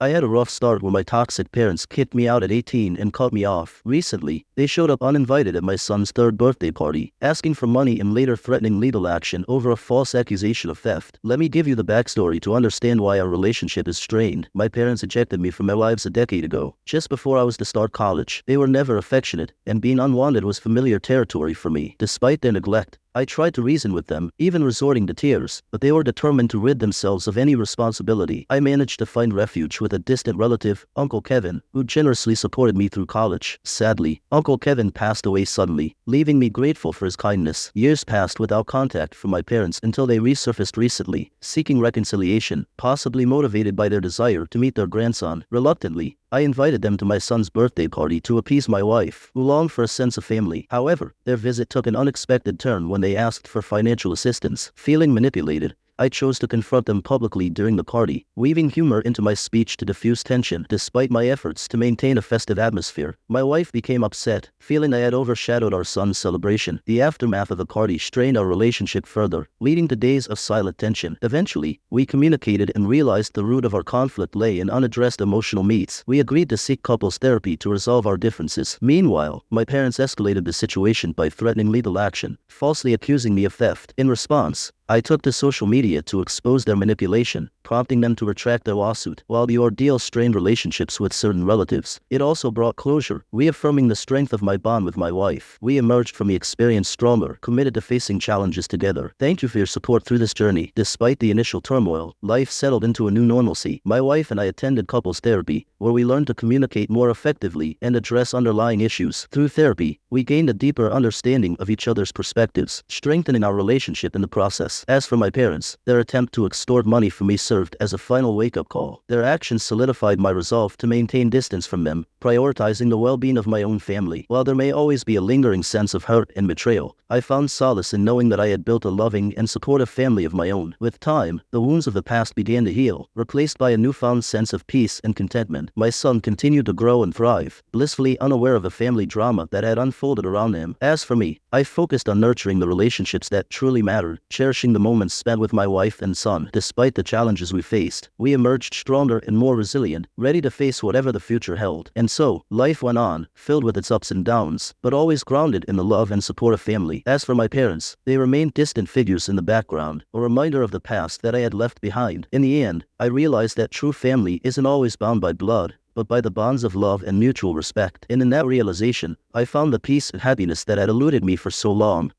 I had a rough start when my toxic parents kicked me out at 18 and cut me off. Recently, they showed up uninvited at my son's third birthday party, asking for money and later threatening legal action over a false accusation of theft. Let me give you the backstory to understand why our relationship is strained. My parents ejected me from their lives a decade ago, just before I was to start college. They were never affectionate, and being unwanted was familiar territory for me. Despite their neglect, I tried to reason with them, even resorting to tears, but they were determined to rid themselves of any responsibility. I managed to find refuge with a distant relative, Uncle Kevin, who generously supported me through college. Sadly, Uncle Kevin passed away suddenly, leaving me grateful for his kindness. Years passed without contact from my parents until they resurfaced recently, seeking reconciliation, possibly motivated by their desire to meet their grandson. Reluctantly, I invited them to my son's birthday party to appease my wife, who longed for a sense of family. However, their visit took an unexpected turn when they asked for financial assistance. Feeling manipulated, I chose to confront them publicly during the party, weaving humor into my speech to diffuse tension. Despite my efforts to maintain a festive atmosphere, my wife became upset, feeling I had overshadowed our son's celebration. The aftermath of the party strained our relationship further, leading to days of silent tension. Eventually, we communicated and realized the root of our conflict lay in unaddressed emotional needs. We agreed to seek couples therapy to resolve our differences. Meanwhile, my parents escalated the situation by threatening legal action, falsely accusing me of theft. In response, I took to social media to expose their manipulation, prompting them to retract their lawsuit. While the ordeal strained relationships with certain relatives, it also brought closure, reaffirming the strength of my bond with my wife. We emerged from the experience stronger, committed to facing challenges together. Thank you for your support through this journey. Despite the initial turmoil, life settled into a new normalcy. My wife and I attended couples therapy, where we learned to communicate more effectively and address underlying issues. Through therapy, we gained a deeper understanding of each other's perspectives, strengthening our relationship in the process. As for my parents, their attempt to extort money from me served as a final wake-up call. Their actions solidified my resolve to maintain distance from them, prioritizing the well-being of my own family. While there may always be a lingering sense of hurt and betrayal, I found solace in knowing that I had built a loving and supportive family of my own. With time, the wounds of the past began to heal, replaced by a newfound sense of peace and contentment. My son continued to grow and thrive, blissfully unaware of the family drama that had unfolded around him. As for me, I focused on nurturing the relationships that truly mattered, cherishing the moments spent with my wife and son. Despite the challenges we faced, we emerged stronger and more resilient, ready to face whatever the future held. And so, life went on, filled with its ups and downs, but always grounded in the love and support of family. As for my parents, they remained distant figures in the background, a reminder of the past that I had left behind. In the end, I realized that true family isn't always bound by blood, but by the bonds of love and mutual respect. And in that realization, I found the peace and happiness that had eluded me for so long.